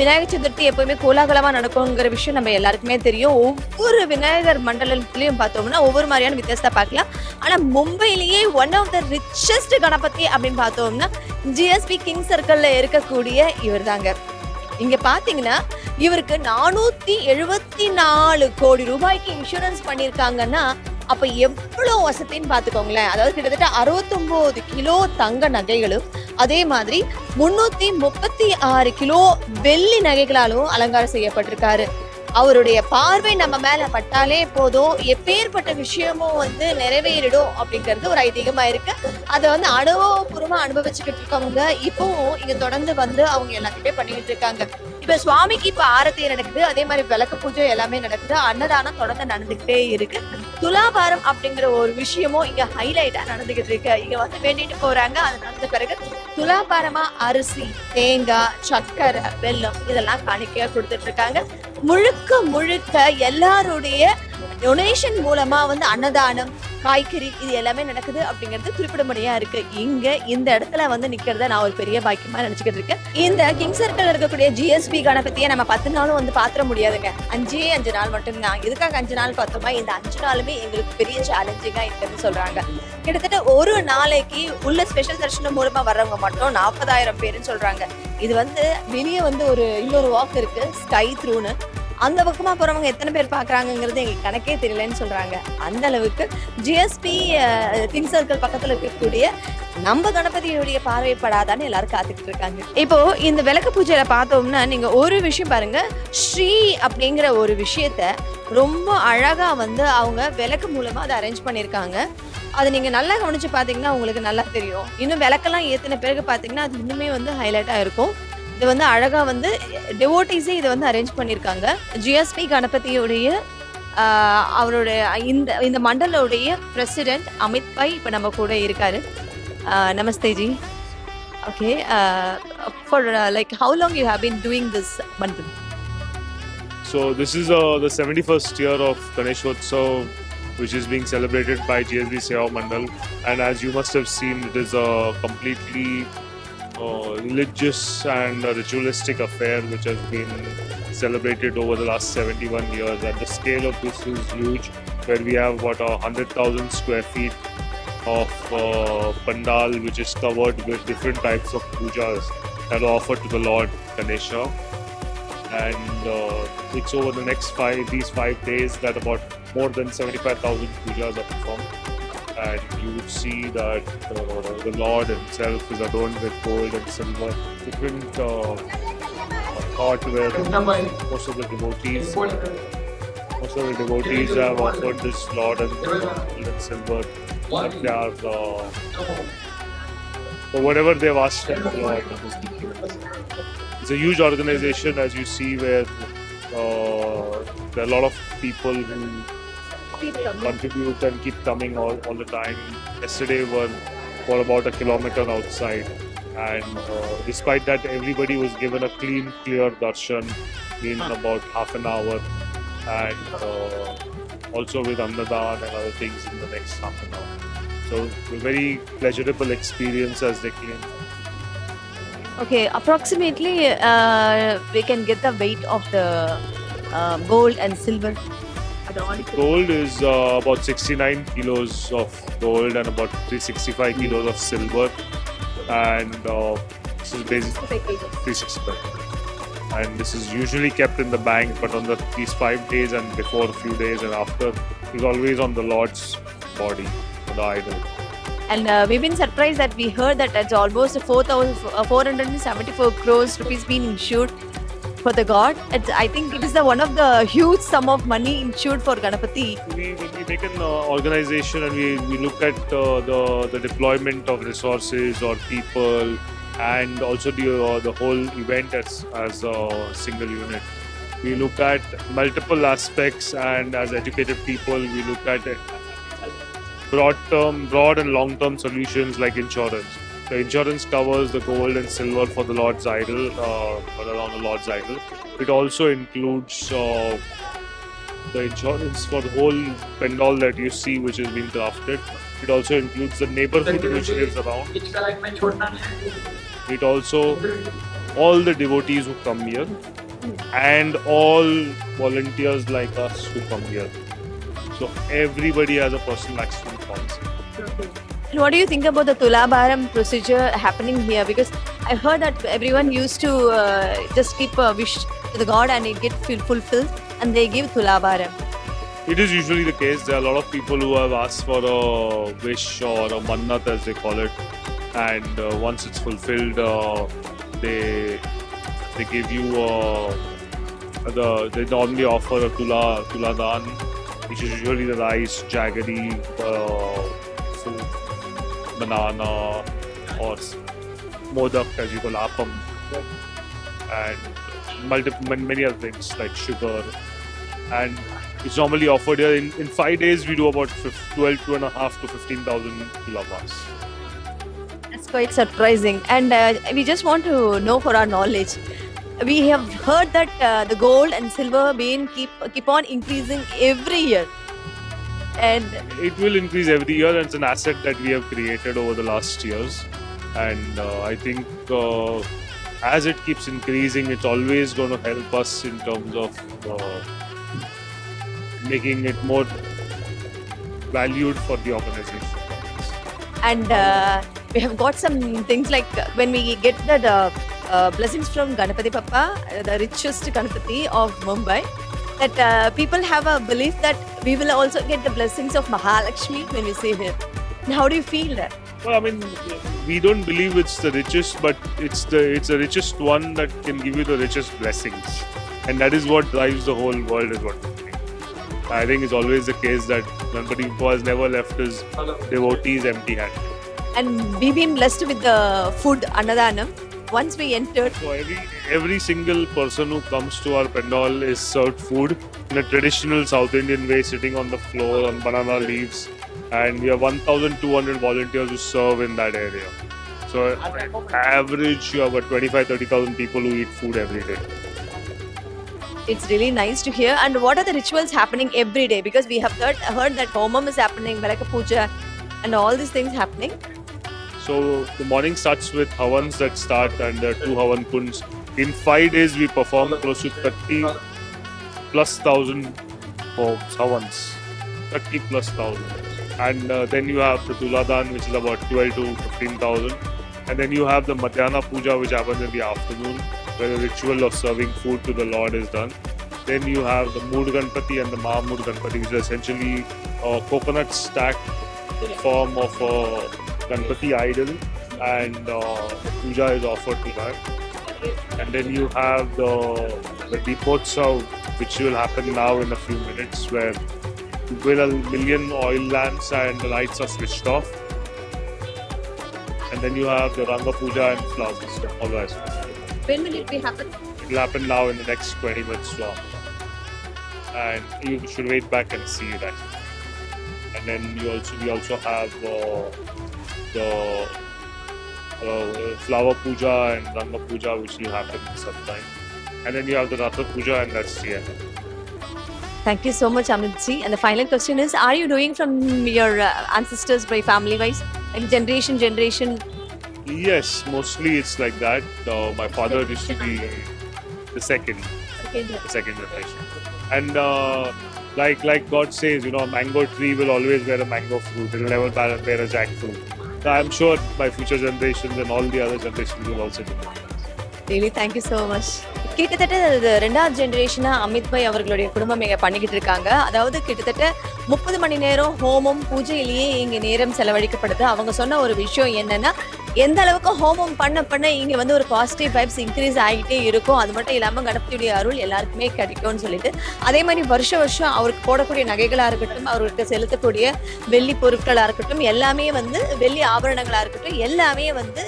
விநாயகர் சதுர்த்தி எப்பவுமே கோலாகலமா நடக்குங்கிற விஷயம் நம்ம எல்லாருக்குமே தெரியும். ஒவ்வொரு விநாயகர் மண்டலத்திலயும் பார்த்தோம்னா ஒவ்வொரு மாதிரியான வித்தியாசத்தை பார்க்கலாம். ஆனா மும்பையிலேயே one of the richest Ganapati அப்படின்னு பார்த்தோம்னா ஜிஎஸ்பி கிங் சர்க்கிள்ல இருக்கக்கூடிய இவர் தாங்க. இங்க பாத்தீங்கன்னா இவருக்கு 474 கோடி ரூபாய்க்கு இன்சூரன்ஸ் பண்ணிருக்காங்கன்னா அப்ப எவ்வளவு வசதின்னு பாத்துக்கோங்களேன். அதாவது கிட்டத்தட்ட 69 கிலோ தங்க நகைகளும் அதே மாதிரி 336 கிலோ வெள்ளி நகைகளாலும் அலங்காரம் செய்யப்பட்டிருக்காரு. அவருடைய பார்வை நம்ம மேல பட்டாலே போதும் எப்பேற்பட்ட விஷயமும் நிறைவேறிடும் அப்படிங்கிறது ஒரு ஐதீகமா இருக்கு. அதை அனுபவபூர்வமா அனுபவிச்சுக்கிட்டு இருக்கவங்க இப்பவும் இங்க தொடர்ந்து அவங்க எல்லாத்தையுமே பண்ணிக்கிட்டு இருக்காங்க. இப்ப சுவாமிக்கு இப்ப ஆரத்தி நடக்குது, அதே மாதிரி விளக்கு பூஜை எல்லாமே நடக்குது, அன்னதானம் தொடர்ந்து நடந்துகிட்டே இருக்கு. துலாபாரம் அப்படிங்கிற ஒரு விஷயமும் இங்க ஹைலைட்டா நடந்துகிட்டு இருக்கு. இங்க வேண்டிட்டு போறாங்க. அது நடந்த பிறகு துலாபாரமா அரிசி, தேங்காய், சர்க்கரை, வெல்லம் இதெல்லாம் காணிக்கையா கொடுத்துட்டு இருக்காங்க. முழுக்க முழுக்க எல்லாருடைய டொனேஷன் மூலமா அன்னதானம், காய்கறி இது எல்லாமே நடக்குது அப்படிங்கிறது குறிப்பிடும்படியா இருக்கு. இங்க இந்த இடத்துல நிக்கிறத நான் ஒரு பெரிய பாக்கியமா நினைச்சுக்கிட்டு இருக்கேன். இந்த கிங் சர்க்கிள் இருக்கக்கூடிய ஜிஎஸ்பி கணபதியை நம்ம 10 நாளும் பாத்திர முடியாதுங்க. 5 நாள் மட்டும்தான். இதுக்காக 5 நாள் பார்த்தோமா, இந்த 5 நாளுமே எங்களுக்கு பெரிய சேலஞ்சிங்கா இருக்குன்னு சொல்றாங்க. கிட்டத்தட்ட ஒரு நாளைக்கு உள்ள ஸ்பெஷல் தர்ஷனம் மூலமா வர்றவங்க மட்டும் 40,000 பேருன்னு சொல்றாங்க. இது வெளியே ஒரு இன்னொரு வாக் இருக்கு, ஸ்கை த்ரூன்னு. அந்த பக்கமா போறவங்க எத்தனை பேர் பாக்குறாங்கிறது எங்களுக்கு கணக்கே தெரியலன்னு சொல்றாங்க. அந்த அளவுக்கு ஜிஎஸ்பி கிங் சர்க்கிள் பக்கத்துல இருக்கக்கூடிய நம்ம கணபதியுடைய பார்வைப்படாதான்னு எல்லாரும் காத்துக்கிட்டு இருக்காங்க. இப்போ இந்த விளக்கு பூஜையில பார்த்தோம்னா நீங்க ஒரு விஷயம் பாருங்க, ஸ்ரீ அப்படிங்கிற ஒரு விஷயத்த ரொம்ப அழகா அவங்க விளக்கு மூலமா அதை அரேஞ்ச் பண்ணிருக்காங்க. அதை நீங்க நல்லா கவனிச்சு பாத்தீங்கன்னா உங்களுக்கு நல்லா தெரியும். இன்னும் விளக்கெல்லாம் ஏத்தின பிறகு பாத்தீங்கன்னா அது இன்னுமே ஹைலைட்டா இருக்கும். இது அழகா டிவோட்டிஸே இதை அரேஞ்ச் பண்ணியிருக்காங்க. ஜிஎஸ்பி கணபதியுடைய அவருடைய இந்த மண்டலோடைய பிரசிடென்ட் அமித் பாய் இப்போ நம்ம கூட இருக்காரு. நமஸ்தே ji. Okay, for like how long you have been doing this mandal? So this is the 71st year of Ganeshotsav, which is being celebrated by GSB Seva Mandal, and as you must have seen, it is a completely religious and ritualistic affair which has been celebrated over the last 71 years, and the scale of this is huge, where we have about 100,000 square feet of pandal which is covered with different types of pujas that are offered to the Lord Ganesha, and it's over the next these 5 days that about more than 75,000 pujas are performed. And you would see that the Lord himself is adorned with gold and silver, different cot where most of the devotees have offered this Lord and gold and silver, that they are for whatever they've asked from the Lord. It's a huge organization, as you see, where there are a lot of people who contribute and keep coming all the time. Yesterday were for about a kilometer outside, and despite that everybody was given a clear darshan in about half an hour, and also with annadan and other things in the next half an hour. So a very pleasurable experience as they came. Okay, approximately we can get the weight of the gold and silver. Gold is about 69 kilos of gold and about 365 kilos of silver, and this is basically 365. And this is usually kept in the bank, but on these 5 days and before a few days and after, is always on the Lord's body, on the idol. And we've been surprised that we heard that it's almost 474 crores rupees being insured for the god. I think it is one of the huge sum of money insured for Ganapati. When we make an organization and we look at the deployment of resources or people, and also the whole event as a single unit, we look at multiple aspects, and as educated people we look at broad and long-term solutions like insurance. The insurance covers the gold and silver for the Lord's idol, or around the Lord's idol. It also includes the insurance for the whole pandal that you see, which has been crafted. It also includes the neighborhood which lives around. It also all the devotees who come here and all volunteers like us who come here. So everybody has a personal accident policy. And what do you think about the Tulabharam procedure happening here? Because I heard that everyone used to just keep a wish to the god and it get fulfilled and they give Tulabharam. It is usually the case. There are a lot of people who have asked for a wish or a mannat as they call it, and once it's fulfilled, they give you they normally offer a tula dan, which is usually the rice, jaggery, fruit, banana, or modak as you call appam, and many other things like sugar. And it's normally offered here. In 5 days, we do about 12,500 to 15,000 tulabas. That's quite surprising. And we just want to know for our knowledge. We have heard that the gold and silver being keep on increasing every year. And It will increase every year, and it's an asset that we have created over the last years. And I think as it keeps increasing, it's always going to help us in terms of making it more valued for the organization. and we have got some things like when we get the blessings from Ganapati Bappa, the richest Ganapati of Mumbai, that people have a belief that we will also get the blessings of Mahalakshmi when we say here. And how do you feel that? Well, I mean, we don't believe it's the richest, but it's the richest one that can give you the richest blessings, and that is what drives the whole world. Is what we think. I think it's always the case that Ganpati Bappa has never left his devotees empty-handed. And we've been blessed with the food Annadanam. Once we entered, So every single person who comes to our pandal is served food in a traditional South Indian way, sitting on the floor on banana leaves, and we have 1,200 volunteers who serve in that area. So average, you have about 25,000-30,000 people who eat food every day. it's really nice to hear. And what are the rituals happening every day? Because we have heard that Homam is happening, Velaka Puja, and all these things happening. So the morning starts with havans that start, and there are 2 havan kunds. In 5 days, we perform close to 30,000+ havans, 30,000+. And then you have the Tuladan, which is about 12 to 15,000. And then you have the Madhyana Puja, which happens in the afternoon, where the ritual of serving food to the Lord is done. Then you have the Mood Ganpati and the Mahamud Ganpati, which is essentially a coconut stack form of a Ganpati idol, and puja is offered to that. And then you have the Deepotsav, which will happen now in a few minutes, where you build 1,000,000 oil lamps and the lights are switched off. And then you have the Ranga Puja and flowers. All that stuff. When will it be happen? It will happen now in the next 20 minutes to half. And you should wait back and see that. And then we also have the flower puja and Ranga Puja, which will happen sometime. And then you have the Ratha Puja, and that's the end. Thank you so much, Amitji. And the final question is, are you doing from your ancestors by family wise? Like generation? Yes, mostly it's like that. My father used to be the second generation. And like God says, a mango tree will always bear a mango fruit. It will never bear a jackfruit. So I'm sure my future generations and all the other generations will also do that. Really, thank you so much. கிட்டத்தட்ட இது 2வது ஜெனரேஷனா அமித் பாய் அவர்களுடைய குடும்பம் இங்க பண்ணிக்கிட்டு இருக்காங்க. அதாவது கிட்டத்தட்ட 30 மணி நேரம் ஹோமம் பூஜையிலேயே இங்க நேரம் செலவழிக்கப்படுது. அவங்க சொன்ன ஒரு விஷயம் என்னன்னா, எந்த அளவுக்கு ஹோமம் பண்ண இங்க வந்து ஒரு பாசிட்டிவ் வைப்ஸ் இன்க்ரீஸ் ஆகிட்டே இருக்கும். அது மட்டும் இல்லாமல் கணபதியுடைய அருள் எல்லாருக்குமே கிடைக்கும்னு சொல்லிட்டு, அதே மாதிரி வருஷம் அவருக்கு போடக்கூடிய நகைகளாக இருக்கட்டும், அவருக்கு செலுத்தக்கூடிய வெள்ளி பொருட்களாக இருக்கட்டும், எல்லாமே வந்து வெள்ளி ஆபரணங்களாக இருக்கட்டும், எல்லாமே வந்து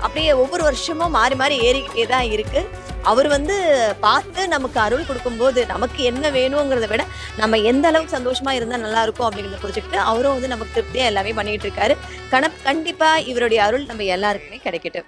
அப்படியே ஒவ்வொரு வருஷமும் மாறி மாறி ஏறிக்கிட்டே தான் இருக்கு. அவர் வந்து பார்த்து நமக்கு அருள் கொடுக்கும்போது நமக்கு என்ன வேணுங்கிறத விட நம்ம எந்த அளவுக்கு சந்தோஷமா இருந்தா நல்லா இருக்கும் அப்படிங்கிறத புரிஞ்சுக்கிட்டு அவரும் வந்து நமக்கு திருப்தியா எல்லாமே பண்ணிட்டு இருக்காரு. கண்டிப்பா இவருடைய அருள் நம்ம எல்லாருக்குமே கிடைக்கட்டும்.